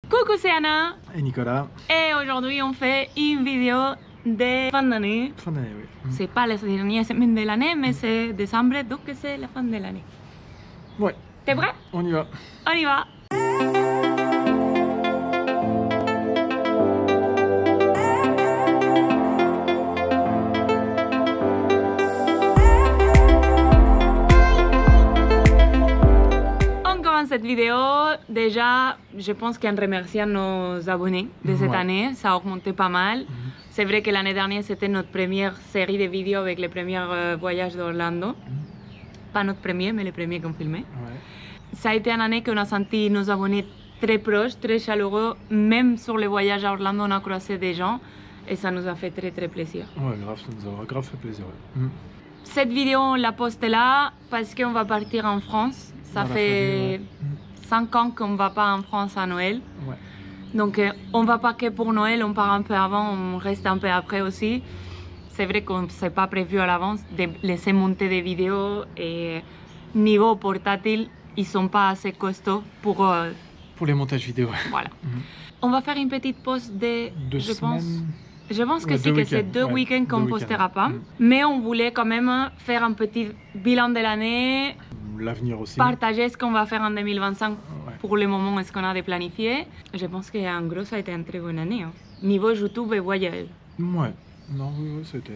Coucou, c'est Anna et Nicolas. Et aujourd'hui on fait une vidéo de fin d'année. Fin d'année, oui. C'est pas la dernière semaine de l'année, mais c'est décembre, donc c'est la fin de l'année. Ouais. T'es prêt? On y va. On y va. Cette vidéo, déjà, je pense qu'en remerciant nos abonnés de cette année, ça a augmenté pas mal. C'est vrai que l'année dernière, c'était notre première série de vidéos avec les premiers voyages d'Orlando. Pas notre premier, mais les premiers qu'on filmait. Ça a été une année qu'on a senti nos abonnés très proches, très chaleureux. Même sur les voyages à Orlando, on a croisé des gens et ça nous a fait très plaisir. Ouais, grave, ça nous a grave fait plaisir. Ouais. Cette vidéo, on l'a postée là parce qu'on va partir en France. Ça fait 5 ans qu'on ne va pas en France à Noël. Ouais. Donc on ne va pas que pour Noël, on part un peu avant, on reste un peu après aussi. C'est vrai qu'on ne s'est pas prévu à l'avance de laisser monter des vidéos et niveau portátil, ils ne sont pas assez costauds pour les montages vidéo. Voilà. On va faire une petite pause de, je pense que c'est 2 week-ends qu'on ne postera pas. Mais on voulait quand même faire un petit bilan de l'année. L'avenir aussi. Partager ce qu'on va faire en 2025 pour le moment, est-ce qu'on a de planifié. Je pense qu'en gros, ça a été une très bonne année. Hein. Niveau YouTube et voyage. Ouais, non, oui, c'était...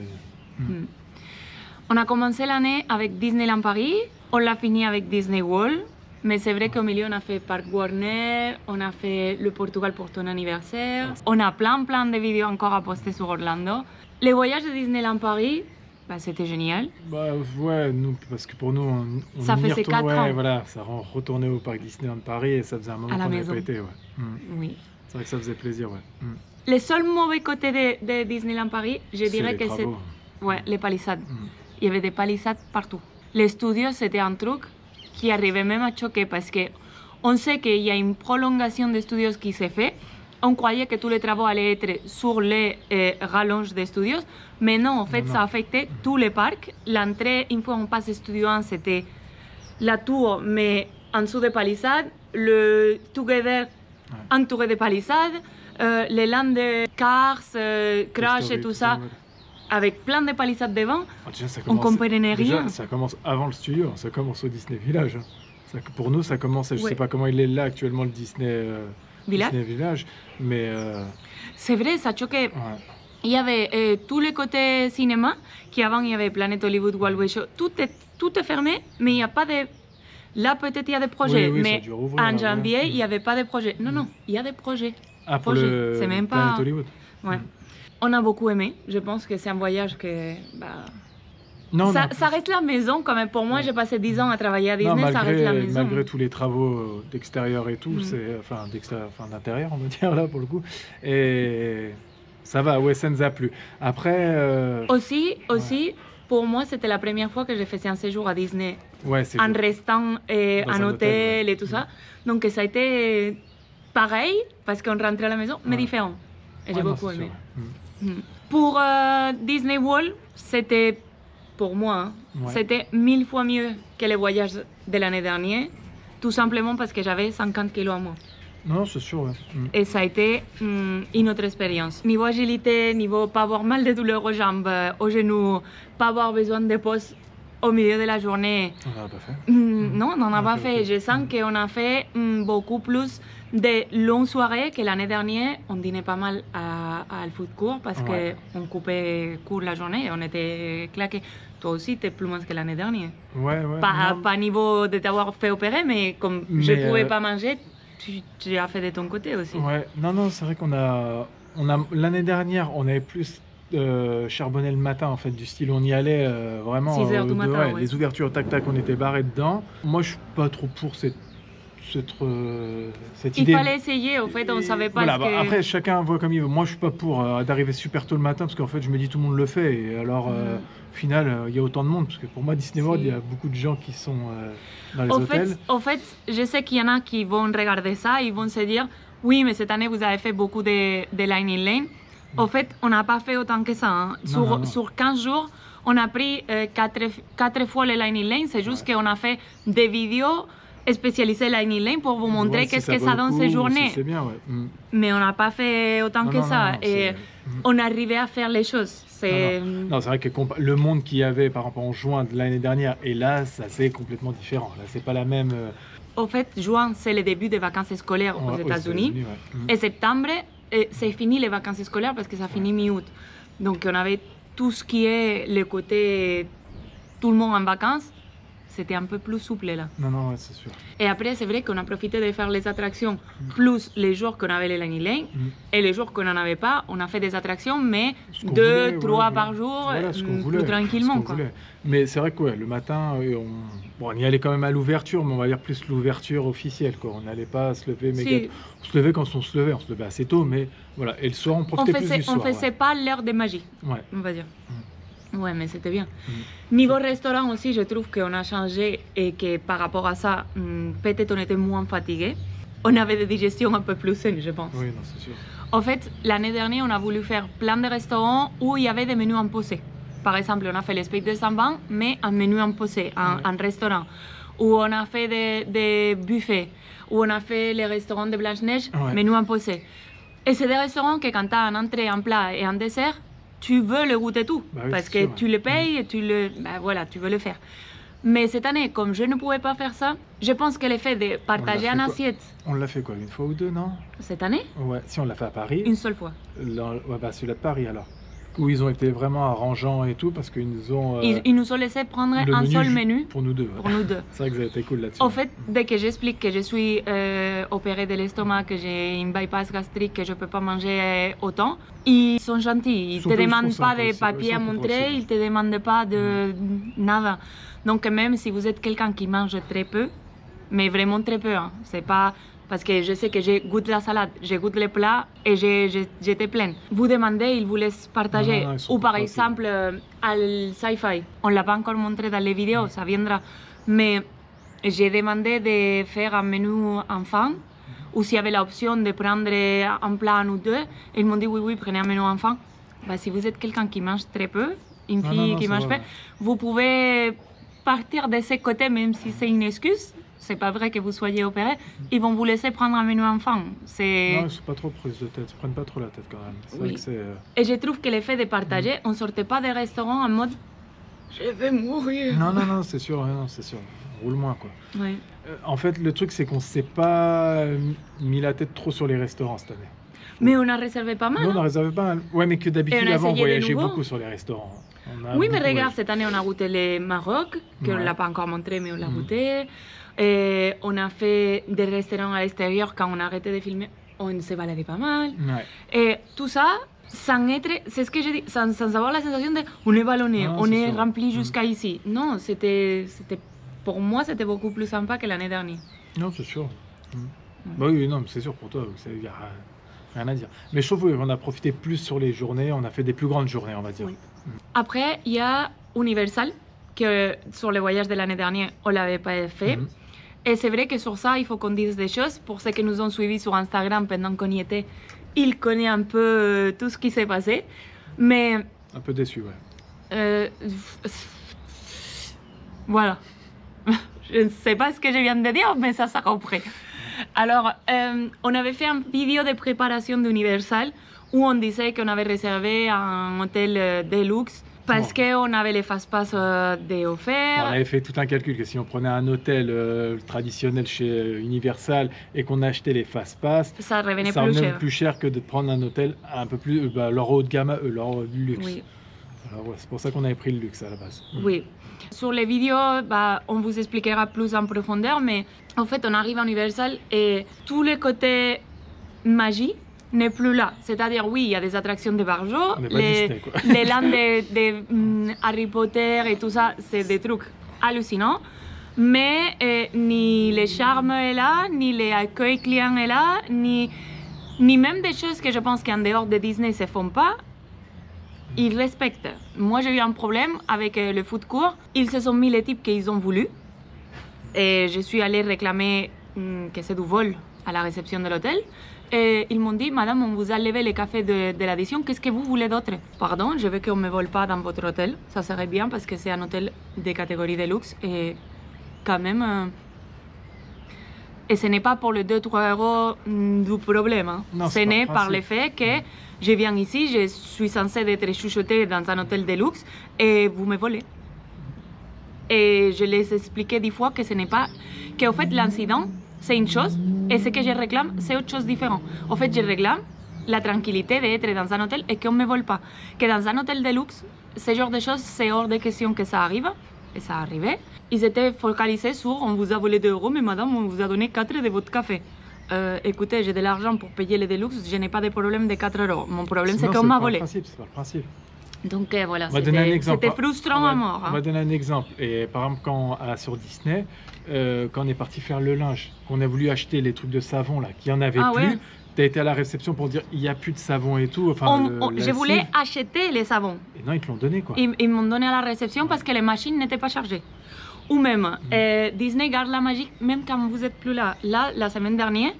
On a commencé l'année avec Disneyland Paris, on l'a fini avec Disney World, mais c'est vrai qu'au milieu, on a fait Park Warner, on a fait le Portugal pour ton anniversaire, on a plein de vidéos encore à poster sur Orlando. Les voyages de Disneyland Paris, bah, c'était génial. Bah ouais, nous, parce que pour nous, on ça faisait 4 ans. Voilà, ça retournait au parc Disneyland Paris et ça faisait un moment qu'on n'avait pas été. Oui. C'est vrai que ça faisait plaisir, Les seuls mauvais côtés de Disneyland Paris, je dirais que c'est les palissades. Il y avait des palissades partout. Les studios, c'était un truc qui arrivait même à choquer parce qu'on sait qu'il y a une prolongation des studios qui s'est fait. On croyait que tous les travaux allaient être sur les rallonges des studios, mais non, en fait, ça affectait tous les parcs. L'entrée, une fois on passe au studio 1, c'était la tour, mais en dessous des palissades, le Together entouré de palissades, les lands de Cars, Crash et tout ça, avec plein de palissades devant, on ne comprenait rien. Déjà, ça commence avant le studio, ça commence au Disney Village. Pour nous, ça commence, je ne sais pas comment il est là actuellement, le Disney... Village, mais... C'est vrai, ça choquait. Il y avait tous les côtés cinéma, qui avant il y avait Planet Hollywood, Walt Show, tout est fermé, mais il n'y a pas de... Là peut-être il y a des projets, mais en janvier il n'y avait pas de projets. Non, il y a des projets. Ah, pour le c'est même Planet pas... Hollywood. Ouais. On a beaucoup aimé, je pense que c'est un voyage que... Ça reste la maison quand même. Pour moi, j'ai passé 10 ans à travailler à Disney, ça reste la maison. Malgré tous les travaux d'extérieur et tout, enfin d'intérieur on va dire là pour le coup, et ça va, ça nous a plu. Après... Aussi, pour moi, c'était la première fois que j'ai fait un séjour à Disney, en restant en hôtel et tout ça. Donc ça a été pareil, parce qu'on rentrait à la maison, mais différent. Et j'ai beaucoup aimé. Pour Disney World, c'était... Pour moi, c'était 1000 fois mieux que les voyages de l'année dernière, tout simplement parce que j'avais 50 kilos à moi. Non, c'est sûr, Et ça a été une autre expérience. Niveau agilité, niveau pas avoir mal de douleur aux jambes, aux genoux, pas avoir besoin de pause au milieu de la journée. On n'en a pas fait. Non, on n'en a pas fait. Je sens qu'on a fait beaucoup plus de longues soirées que l'année dernière. On dînait pas mal à le food court parce qu'on coupait court la journée et on était claqués. Toi aussi, tu es plus mince que l'année dernière. Pas niveau de t'avoir fait opérer, mais comme je ne pouvais pas manger, tu as fait de ton côté aussi. Non, c'est vrai qu'on a l'année dernière, on avait plus charbonné le matin, en fait, du style on y allait vraiment 6 heures du matin, les ouvertures tac on était barré dedans. Moi je suis pas trop pour cette idée. Il fallait essayer, en fait, on savait pas Après chacun voit comme il veut. Moi je suis pas pour d'arriver super tôt le matin parce qu'en fait je me dis tout le monde le fait et alors au final il y a autant de monde parce que pour moi Disney World il y a beaucoup de gens qui sont dans les hôtels. En fait, je sais qu'il y en a qui vont regarder ça, ils vont se dire oui mais cette année vous avez fait beaucoup de Lightning Lane. En fait, on n'a pas fait autant que ça. Hein. Sur 15 jours, on a pris 4 fois les Lightning Lane. C'est juste qu'on a fait des vidéos spécialisé Lightning Lane pour vous montrer Ouais, si qu'est-ce que vaut ça le donne coup, ces si journées. c'est bien, ouais. Mais on n'a pas fait autant Non, que non, ça. non, et on arrivait à faire les choses. Non, c'est vrai que le monde qu'il y avait par exemple en juin de l'année dernière et là, ça c'est complètement différent. Là, c'est pas la même. En fait, juin, c'est le début des vacances scolaires aux États-Unis. Ouais. Et septembre, c'est fini les vacances scolaires parce que ça finit mi-août. Donc on avait tout ce qui est le côté tout le monde en vacances. C'était un peu plus souple là. Non, ouais, c'est sûr. Et après, c'est vrai qu'on a profité de faire les attractions, plus les jours qu'on avait les Lightning Lane. Et les jours qu'on n'en avait pas, on a fait des attractions, mais 2, 3 par jour, plus tranquillement. Quoi. Mais c'est vrai que le matin, on y allait quand même à l'ouverture, mais on va dire plus l'ouverture officielle. Quoi. On n'allait pas se lever méga... On se levait quand on se levait assez tôt, mais voilà. Et le soir, on profitait plus du soir. On faisait pas l'heure de magie, on va dire. Ouais, mais c'était bien. Niveau restaurant aussi, je trouve qu'on a changé et que par rapport à ça, peut-être on était moins fatigué. On avait des digestions un peu plus saines, je pense. Oui, non, c'est sûr. En fait, l'année dernière, on a voulu faire plein de restaurants où il y avait des menus imposés. Par exemple, on a fait l'Esprit de Saint-Van, mais un menu imposé, un restaurant. Où on a fait des buffets, où on a fait les restaurants de Blanche-Neige, menu imposé. Et c'est des restaurants que quand tu as un entrée, un plat et un dessert, tu veux le goûter tout, parce que tu le payes et tu veux le faire. Mais cette année, comme je ne pouvais pas faire ça, je pense que l'effet de partager une assiette... On l'a fait quoi, une fois ou deux, non? Cette année? Ouais, si on l'a fait à Paris. Une seule fois. Celui-là de Paris alors. Où ils ont été vraiment arrangeants et tout, parce qu'ils nous ont... Ils nous ont laissé prendre un seul menu. Pour nous deux. Pour nous deux. C'est vrai que ça a été cool là-dessus. En fait, dès que j'explique que je suis opérée de l'estomac, que j'ai une bypass gastrique, que je ne peux pas manger autant, ils sont gentils. Ils ne te demandent pas de papier à montrer, ils ne te demandent pas de nada. Donc même si vous êtes quelqu'un qui mange très peu, mais vraiment très peu, hein, c'est pas... Parce que je sais que je goûte la salade, je goûte les plats et j'étais pleine. Vous demandez, ils vous laissent partager. Ou par exemple, à Sci-Fi, on ne l'a pas encore montré dans les vidéos, ça viendra. Mais j'ai demandé de faire un menu enfant, ou s'il y avait l'option de prendre un plat un ou deux. Ils m'ont dit oui, prenez un menu enfant. Bah, si vous êtes quelqu'un qui mange très peu, une fille qui mange peu, vous pouvez partir de ce côté, même si c'est une excuse. C'est pas vrai que vous soyez opéré, ils vont vous laisser prendre un menu enfant. Non, c'est pas trop prise de tête, ils prennent pas trop la tête quand même. Vrai que et je trouve que l'effet de partager, on sortait pas des restaurants en mode je vais mourir. Non, c'est sûr, c'est sûr. On roule moins quoi. Oui. En fait, le truc c'est qu'on s'est pas mis la tête trop sur les restaurants cette année. Mais on a réservé pas mal. Nous, on a réservé pas mal. Ouais, mais que d'habitude avant on voyageait beaucoup sur les restaurants. Oui, mais regarde, cette année on a goûté le Maroc, qu'on ne l'a pas encore montré, mais on l'a goûté. Et on a fait des restaurants à l'extérieur quand on a arrêté de filmer. On s'est baladé pas mal. Et tout ça, sans être, c'est ce que je dis, sans avoir la sensation de on est ballonné, on est rempli jusqu'à ici. Non, pour moi, c'était beaucoup plus sympa que l'année dernière. Non, c'est sûr. Bah oui, non, c'est sûr pour toi, il n'y a rien à dire. Mais je trouve qu'on a profité plus sur les journées, on a fait des plus grandes journées, on va dire. Après, il y a Universal, que sur les voyages de l'année dernière, on ne l'avait pas fait. Et c'est vrai que sur ça, il faut qu'on dise des choses. Pour ceux qui nous ont suivis sur Instagram pendant qu'on y était, ils connaissent un peu tout ce qui s'est passé. Mais... Un peu déçu, ouais. Voilà. Je ne sais pas ce que je viens de dire, mais ça compris. Alors, on avait fait une vidéo de préparation d'Universal où on disait qu'on avait réservé un hôtel deluxe parce qu'on avait les fast-pass offerts. On avait fait tout un calcul que si on prenait un hôtel traditionnel chez Universal et qu'on achetait les fast-pass, ça revenait plus cher que de prendre un hôtel un peu plus, leur haut de gamme, leur luxe. Oui. Alors, c'est pour ça qu'on avait pris le luxe à la base. Oui. Sur les vidéos, on vous expliquera plus en profondeur, mais en fait, on arrive à Universal et tous les côtés magie n'est plus là. C'est-à-dire, oui, il y a des attractions de Barjo, les landes de Harry Potter et tout ça, c'est des trucs hallucinants. Mais ni le charme est là, ni l'accueil client est là, ni même des choses que je pense qu'en dehors de Disney ne se font pas. Ils respectent. Moi, j'ai eu un problème avec le food court. Ils se sont mis les types qu'ils ont voulu. Et je suis allée réclamer que c'est du vol à la réception de l'hôtel. Et ils m'ont dit, madame, on vous a levé le café de l'addition, qu'est-ce que vous voulez d'autre? Pardon, je veux qu'on ne me vole pas dans votre hôtel. Ça serait bien parce que c'est un hôtel de catégorie de luxe. Et quand même, Et ce n'est pas pour les 2-3 euros du problème. Hein. Ce n'est par le fait que je viens ici, je suis censée être chouchoutée dans un hôtel de luxe et vous me volez. Et je les expliquais 10 fois que ce n'est pas... qu'en fait, l'incident, c'est une chose et ce que je réclame, c'est autre chose différente. En fait, je réclame la tranquillité d'être dans un hôtel et qu'on ne me vole pas. Que dans un hôtel de luxe, ce genre de choses, c'est hors de question que ça arrive. Et ça arrivait. Ils étaient focalisés sur on vous a volé 2 euros, mais madame, on vous a donné 4 de votre café. Écoutez, j'ai de l'argent pour payer les Deluxe, je n'ai pas de problème de 4 euros. Mon problème, c'est qu'on m'a volé. C'est pas le principe. Donc voilà, c'était frustrant à mort. On va donner un exemple. Et par exemple, sur Disney, quand on est parti faire le linge, qu'on a voulu acheter les trucs de savon, là, qu'il n'y en avait plus, ouais. Tu as été à la réception pour dire il n'y a plus de savon et tout. Enfin, je voulais acheter les savons. Et non, ils te l'ont donné, quoi. Ils m'ont donné à la réception parce que les machines n'étaient pas chargées. Ou même, Disney garde la magie, même quand vous n'êtes plus là. Là, la semaine dernière,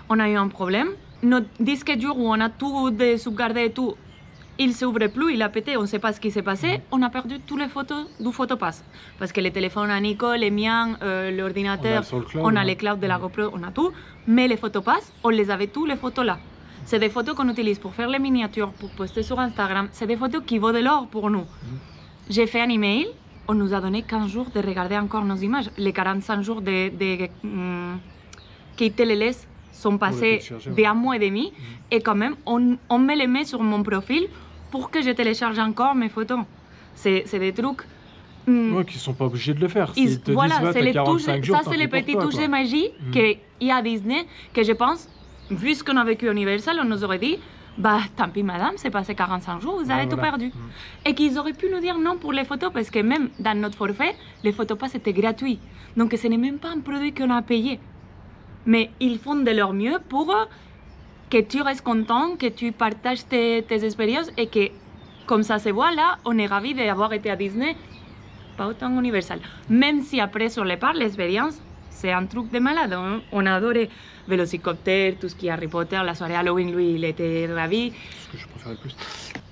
on a eu un problème. Notre disque dur où on a tout sauvegardé et tout, il ne s'ouvrait plus, il a pété, on ne sait pas ce qui s'est passé. On a perdu toutes les photos du photopass. Parce que les téléphones à Nico, les miens, l'ordinateur, on a les clouds de la GoPro, on a tout. Mais les photopass, on les avait tous les photos là. C'est des photos qu'on utilise pour faire les miniatures, pour poster sur Instagram. C'est des photos qui valent de l'or pour nous. J'ai fait un email. On nous a donné 15 jours de regarder encore nos images. Les 45 jours qui te les laissent sont passés d'un mois et demi. Et quand même, on me les met sur mon profil pour que je télécharge encore mes photos. C'est des trucs... Ouais, qui ne sont pas obligés de le faire. Voilà, c'est les petits touches de magie qu'il y a à Disney que je pense, vu ce qu'on a vécu à Universal, on nous aurait dit bah tant pis madame, c'est passé 45 jours, vous avez tout perdu. Et qu'ils auraient pu nous dire non pour les photos, parce que même dans notre forfait, les photopass étaient gratuits. Donc ce n'est même pas un produit qu'on a payé. Mais ils font de leur mieux pour que tu restes content, que tu partages tes expériences et que, comme ça se voit là, on est ravis d'avoir été à Disney, pas autant Universal. Même si après sur les parcs, l'expérience, c'est un truc de malade. On a adoré Vélociraptor, tout ce qui est Harry Potter, la soirée Halloween, lui, il était ravi. Ce que je préférais plus.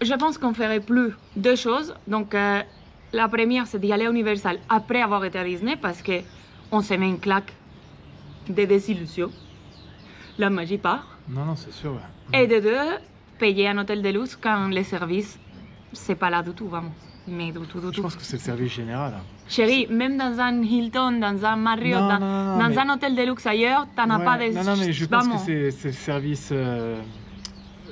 Je pense qu'on ferait plus 2 choses. Donc, la première, c'est d'y aller à Universal après avoir été à Disney parce qu'on se met une claque de désillusion. La magie part. Non, c'est sûr. Ouais. Et de 2, payer un hôtel de luxe quand les services, c'est pas là du tout, vraiment. Mais du tout. Je pense que c'est le service général. Hein. Chérie, même dans un Hilton, dans un Marriott, dans un hôtel de luxe ailleurs, t'en as pas des... Non, mais je pense que c'est le service...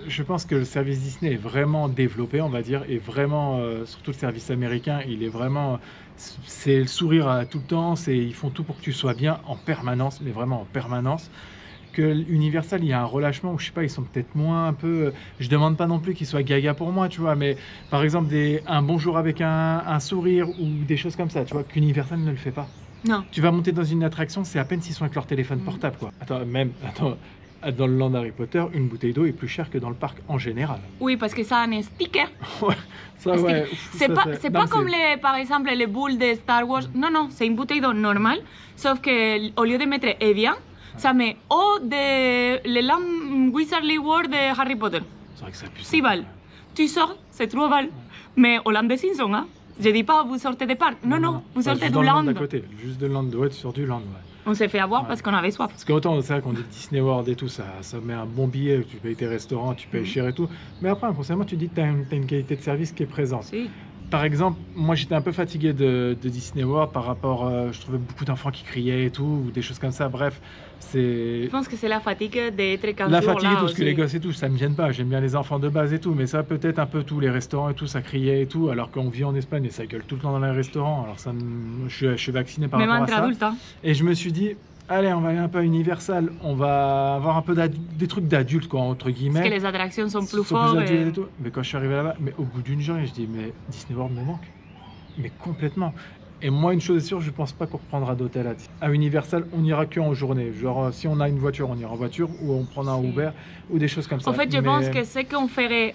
Je pense que le service Disney est vraiment développé, on va dire, et vraiment, surtout le service américain, il est vraiment... C'est le sourire à tout le temps, ils font tout pour que tu sois bien en permanence, mais vraiment en permanence. Que Universal, il y a un relâchement où, je sais pas, ils sont peut-être moins un peu... Je demande pas non plus qu'ils soient gaga pour moi, tu vois, mais par exemple, un bonjour avec un sourire ou des choses comme ça, tu vois, qu'Universal ne le fait pas. Non. Tu vas monter dans une attraction, c'est à peine s'ils sont avec leur téléphone portable, quoi. Attends, dans le land Harry Potter, une bouteille d'eau est plus chère que dans le parc en général. Oui, parce que ça a un sticker. Ouais, ça, ouais. C'est pas comme, par exemple, les boules de Star Wars. Non, c'est une bouteille d'eau normale, sauf qu'au lieu de mettre Evian, ça met eau de le Wizardly World de Harry Potter. C'est vrai que ça pue. 6 balles. Tu sors, c'est 3 balles. Mais au land des Simpsons, hein. Je dis pas vous sortez des parcs. Non, vous sortez du land. D'à côté, juste de land. Ouais, tu sors du land. Ouais. On s'est fait avoir parce qu'on avait soif. Parce qu'autant, c'est vrai qu'on dit Disney World et tout, ça met un bon billet, tu payes tes restaurants, tu payes cher et tout. Mais après, inconsciemment, tu dis que tu as une qualité de service qui est présente. Si. Par exemple, moi j'étais un peu fatigué de Disney World par rapport, je trouvais beaucoup d'enfants qui criaient et tout, ou des choses comme ça, bref, c'est... Je pense que c'est la fatigue d'être 15 jours là. La fatigue et tout, parce que les gosses et tout, ça me gêne pas, j'aime bien les enfants de base et tout, mais ça peut-être un peu tous les restaurants et tout, ça criait et tout, alors qu'on vit en Espagne et ça gueule tout le temps dans les restaurants, alors ça je suis vacciné par rapport à ça. Adulte, hein. Et je me suis dit, allez, on va aller un peu à Universal, on va avoir un peu des trucs d'adultes, quoi, entre guillemets. Parce que les attractions sont plus fortes. Et tout. Mais quand je suis arrivé là-bas, mais au bout d'une journée, je dis, mais Disney World me manque. Mais complètement. Et moi, une chose est sûre, je pense pas qu'on reprendra d'hôtel à Universal, on ira que en journée. Genre, si on a une voiture, on ira en voiture, ou on prendra un Uber, ou des choses comme ça. En fait, je pense que ce qu'on ferait,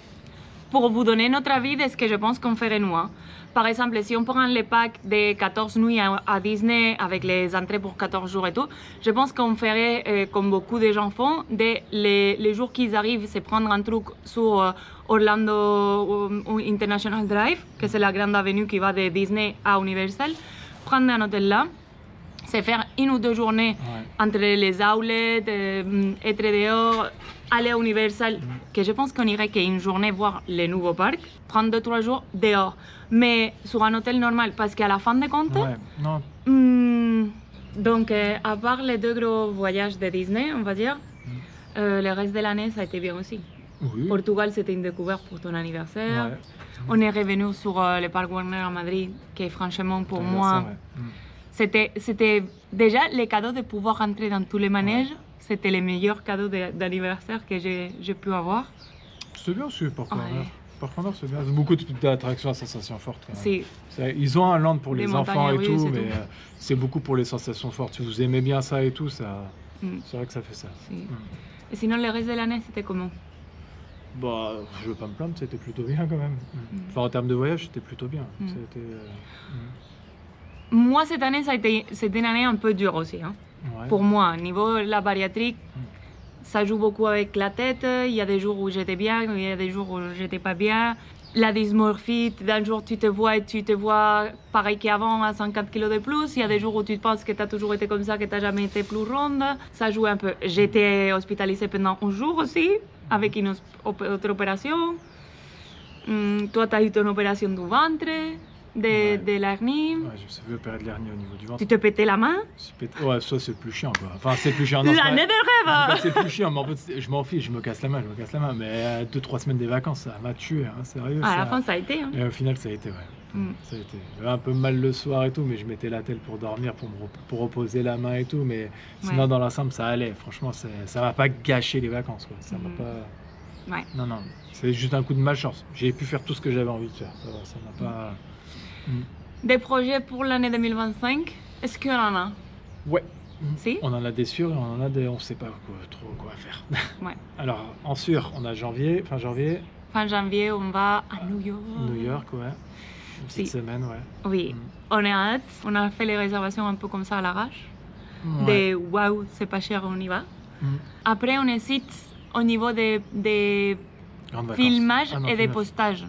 pour vous donner notre avis de ce que je pense qu'on ferait nous, hein. Par exemple, si on prend les packs de 14 nuits à Disney avec les entrées pour 14 jours et tout, je pense qu'on ferait, comme beaucoup de gens font, les jours qu'ils arrivent, c'est prendre un truc sur Orlando International Drive, que c'est la grande avenue qui va de Disney à Universal, prendre un hôtel là, c'est faire 1 ou 2 journées entre les outlets, être dehors, aller à Universal, que je pense qu'on irait qu'une journée voir les nouveaux parcs, prendre 2-3 jours dehors, mais sur un hôtel normal, parce qu'à la fin de compte, donc à part les 2 gros voyages de Disney, on va dire, le reste de l'année, ça a été bien aussi. Oui. Portugal, c'était une découverte pour ton anniversaire. On est revenu sur le parc Warner à Madrid, qui franchement pour moi, c'était déjà le cadeau de pouvoir rentrer dans tous les manèges. C'était le meilleur cadeau d'anniversaire que j'ai pu avoir. C'est bien aussi, Parc Warner. Parc Warner, c'est bien. Beaucoup d'attractions à sensations fortes. Quand même. Ils ont un land pour les enfants et tout, mais c'est beaucoup pour les sensations fortes. Si vous aimez bien ça et tout, c'est vrai que ça fait ça. Et sinon, le reste de l'année, c'était comment? Bah, je veux pas me plaindre, c'était plutôt bien quand même. Enfin, en termes de voyage, c'était plutôt bien. Moi, cette année, c'était une année un peu dure aussi. Hein. Pour moi, au niveau de la bariatrique, ça joue beaucoup avec la tête. Il y a des jours où j'étais bien, il y a des jours où j'étais pas bien. La dysmorphie, d'un jour tu te vois pareil qu'avant à 50 kilos de plus. Il y a des jours où tu penses que tu as toujours été comme ça, que tu n'as jamais été plus ronde. Ça joue un peu. J'étais hospitalisée pendant 11 jours aussi, avec une autre opération. Toi, tu as eu ton opération du ventre, de l'hernie. Ouais, je me suis fait opérer de l'hernie au niveau du ventre. Tu te pétais la main? Ouais, ça c'est plus chiant quoi. Enfin, c'est plus chiant. L'année de rêve. C'est plus chiant, mais en fait, je m'en fiche, je me casse la main. Mais 2-3 semaines des vacances, ça m'a tué, hein, sérieux. À la fin, ça a été. Hein. Et au final, ça a été, ça a été. J'avais un peu mal le soir et tout, mais je mettais la telle pour dormir, pour reposer la main et tout. Mais sinon, dans l'ensemble, ça allait. Franchement, ça m'a pas gâché les vacances, quoi. Ça m'a pas. Non, c'est juste un coup de malchance. J'ai pu faire tout ce que j'avais envie de faire. Ça m'a pas. Des projets pour l'année 2025, est-ce qu'il y en a? Ouais. Si? On en a des sûrs et on en a des on sait pas trop quoi faire. Alors, en sûr, on a fin janvier. Fin janvier, on va à New York. New York, Une petite semaine, Oui, on est hâte. On a fait les réservations un peu comme ça à l'arrache. Waouh, c'est pas cher, on y va. Après, on hésite au niveau des filmages et des postages.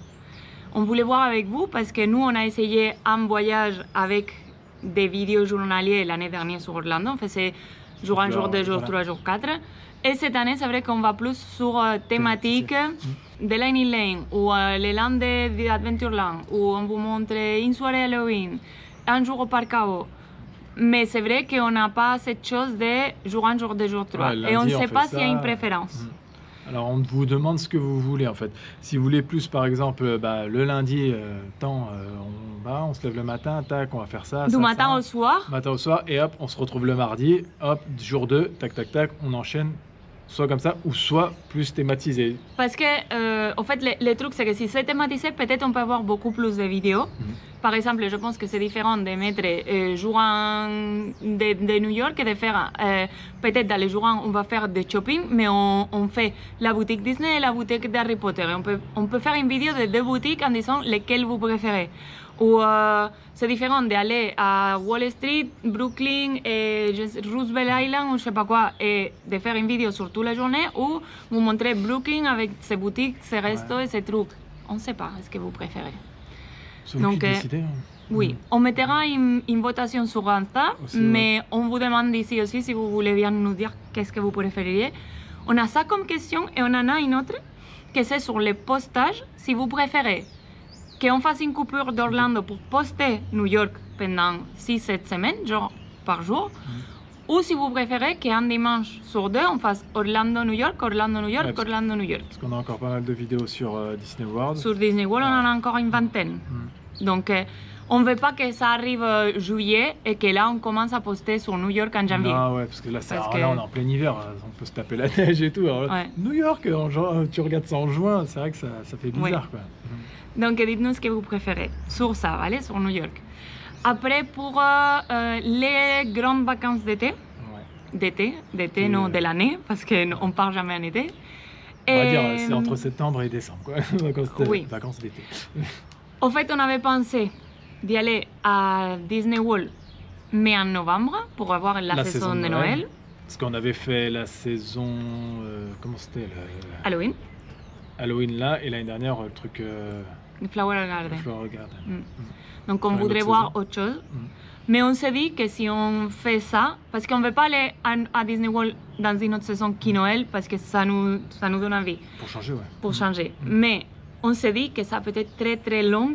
On voulait voir avec vous parce que nous, on a essayé un voyage avec des vidéos journaliers l'année dernière sur Orlando. On faisait jour 1 jour, 2 jours, 3 jours, 4. Et cette année, c'est vrai qu'on va plus sur thématique de Lightning Lane ou les landes d'Adventureland où on vous montre une soirée Halloween, un jour au Parc AO. Mais c'est vrai qu'on n'a pas cette chose de jour 1 jour, 2 jours, 3. Et on ne sait pas s'il y a une préférence. Alors on vous demande ce que vous voulez en fait. Si vous voulez plus par exemple le lundi, on se lève le matin, tac, on va faire ça. Du matin au soir. Matin au soir et hop, on se retrouve le mardi, hop, jour 2, tac, tac, tac, on enchaîne. Soit comme ça, ou soit plus thématisé. Parce que, en fait, le truc, c'est que si c'est thématisé, peut-être on peut avoir beaucoup plus de vidéos. Par exemple, je pense que c'est différent de mettre jour 1 de New York et de faire, peut-être dans les jours 1, on va faire des shopping, mais on fait la boutique Disney et la boutique d'Harry Potter. Et on peut faire une vidéo de 2 boutiques en disant lesquelles vous préférez. Ou c'est différent d'aller à Wall Street, Brooklyn, et Roosevelt Island ou je sais pas quoi, et de faire une vidéo sur toute la journée ou vous montrer Brooklyn avec ses boutiques, ses restos et ses trucs. On ne sait pas ce que vous préférez. C'est vous qui décidez. Oui, on mettra une votation sur Insta, aussi, mais on vous demande ici aussi si vous voulez bien nous dire qu'est-ce que vous préféreriez. On a ça comme question et on en a une autre, que c'est sur les postages, si vous préférez qu'on fasse une coupure d'Orlando pour poster New York pendant 6-7 semaines, genre par jour, ou si vous préférez qu'un dimanche sur 2, on fasse Orlando-New York, Orlando-New York, Orlando-New York. Parce qu'on a encore pas mal de vidéos sur Disney World. Sur Disney World, on en a encore une vingtaine. Donc, on ne veut pas que ça arrive juillet et que là, on commence à poster sur New York en janvier. Ah ouais, parce que là, là on est en plein hiver, on peut se taper la neige et tout. Alors, New York, tu regardes ça en juin, c'est vrai que ça fait bizarre, quoi. Donc, dites-nous ce que vous préférez sur ça, allez, sur New York. Après, pour les grandes vacances d'été, d'été, non, de l'année, parce qu'on ne part jamais en été. On va dire, c'est entre septembre et décembre, quoi, vacances d'été. En fait, on avait pensé d'y aller à Disney World, mais en novembre, pour avoir la saison de Noël. Parce qu'on avait fait la saison, comment c'était Halloween. Halloween là, et l'année dernière, le truc Flower Garden. Flower Garden. Donc on Enfin, voudrait l'autre voir saison. autre chose. Mais on s'est dit que si on fait ça, parce qu'on ne veut pas aller à Disney World dans une autre saison qui Noël, parce que ça nous donne envie. Pour changer, ouais. Pour changer. Mais on s'est dit que ça peut être très très long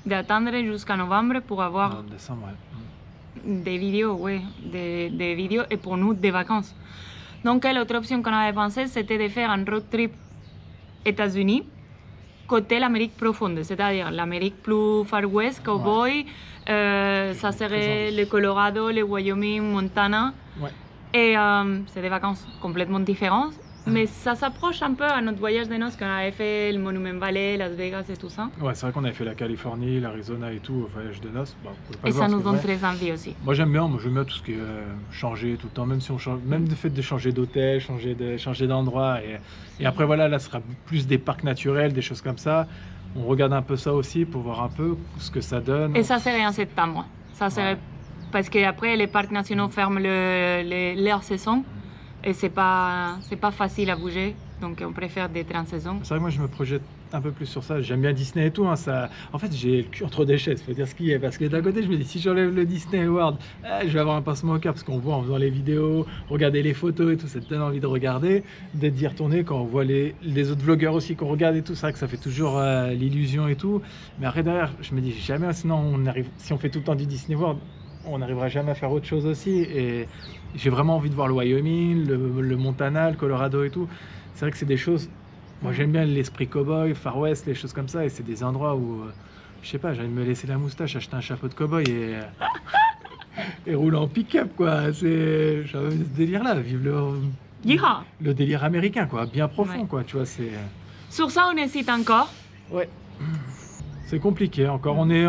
d'attendre jusqu'à novembre pour avoir En décembre, ouais. des vidéos, ouais, des vidéos et pour nous des vacances. Donc l'autre option qu'on avait pensé, c'était de faire un road trip États-Unis côté l'Amérique profonde, c'est-à-dire l'Amérique plus Far West, Cowboy, ça serait le Colorado, le Wyoming, Montana. Ouais. Et c'est des vacances complètement différentes, mais ça s'approche un peu à notre voyage de noces qu'on avait fait, le Monument Valley, Las Vegas et tout ça. Ouais, c'est vrai qu'on avait fait la Californie, l'Arizona et tout, au voyage de noces. Bon, vous pouvez pas Et le ça voir, nous c'est donne vrai. très envie aussi. Moi j'aime bien tout ce qui est changer tout le temps, même si on change, même le fait de changer d'hôtel, changer d'endroit. Et après voilà, là ce sera plus des parcs naturels, des choses comme ça. On regarde un peu ça aussi pour voir un peu ce que ça donne. Et ça serait en septembre. Ça serait parce qu'après les parcs nationaux ferment leur saison et c'est pas facile à bouger. Donc on préfère d'être en saison. C'est vrai que moi je me projette un peu plus sur ça. J'aime bien Disney et tout. Hein, ça... En fait j'ai le cul entre deux chaises, faut dire ce qu'il y a. Parce que d'un côté je me dis si j'enlève le Disney World, je vais avoir un pincement au cœur parce qu'on voit en faisant les vidéos, regarder les photos et tout, ça te donne envie de regarder, d'y retourner quand on voit les autres vlogueurs aussi qu'on regarde et tout. C'est vrai que ça fait toujours l'illusion et tout. Mais après derrière je me dis jamais, sinon si on fait tout le temps du Disney World, on n'arrivera jamais à faire autre chose aussi. Et j'ai vraiment envie de voir le Wyoming, le Montana, le Colorado et tout. C'est vrai que c'est des choses, moi j'aime bien l'esprit cowboy, Far West, les choses comme ça, et c'est des endroits où, je sais pas, j'ai envie de me laisser la moustache, acheter un chapeau de cowboy et rouler en pick-up, quoi. J'ai envie de ce délire-là, vivre le délire américain, quoi, bien profond, quoi, tu vois, c'est... Sur ça, on hésite encore. Ouais. C'est compliqué encore, on est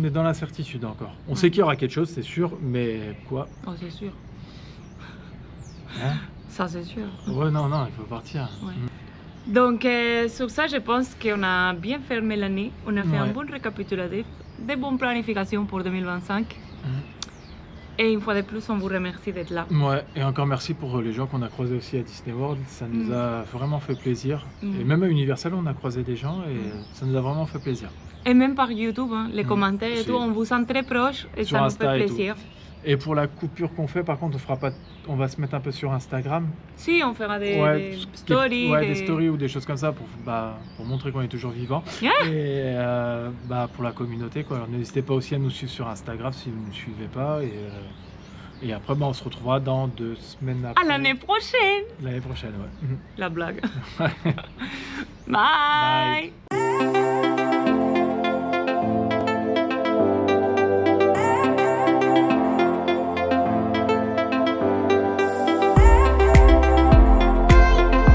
dans l'incertitude encore. On sait qu'il y aura quelque chose, c'est sûr, mais quoi? Oh, c'est sûr. Hein? Ça, c'est sûr. Ouais, non, il faut partir. Ouais. Donc, sur ça, je pense qu'on a bien fermé l'année. On a fait un bon récapitulatif, de bonnes planifications pour 2025. Et une fois de plus, on vous remercie d'être là. Ouais, et encore merci pour les gens qu'on a croisés aussi à Disney World. Ça nous a vraiment fait plaisir. Et même à Universal, on a croisé des gens et ça nous a vraiment fait plaisir. Et même par YouTube, hein, les commentaires et tout, on vous sent très proche et sur ça Insta nous fait plaisir. Et pour la coupure qu'on fait, par contre, on va se mettre un peu sur Instagram. Si, on fera des stories. Des stories ou des choses comme ça pour montrer qu'on est toujours vivant. Et pour la communauté, quoi. Alors n'hésitez pas aussi à nous suivre sur Instagram si vous ne nous suivez pas. Et après, on se retrouvera dans 2 semaines après. À l'année prochaine. L'année prochaine, ouais. La blague. Bye.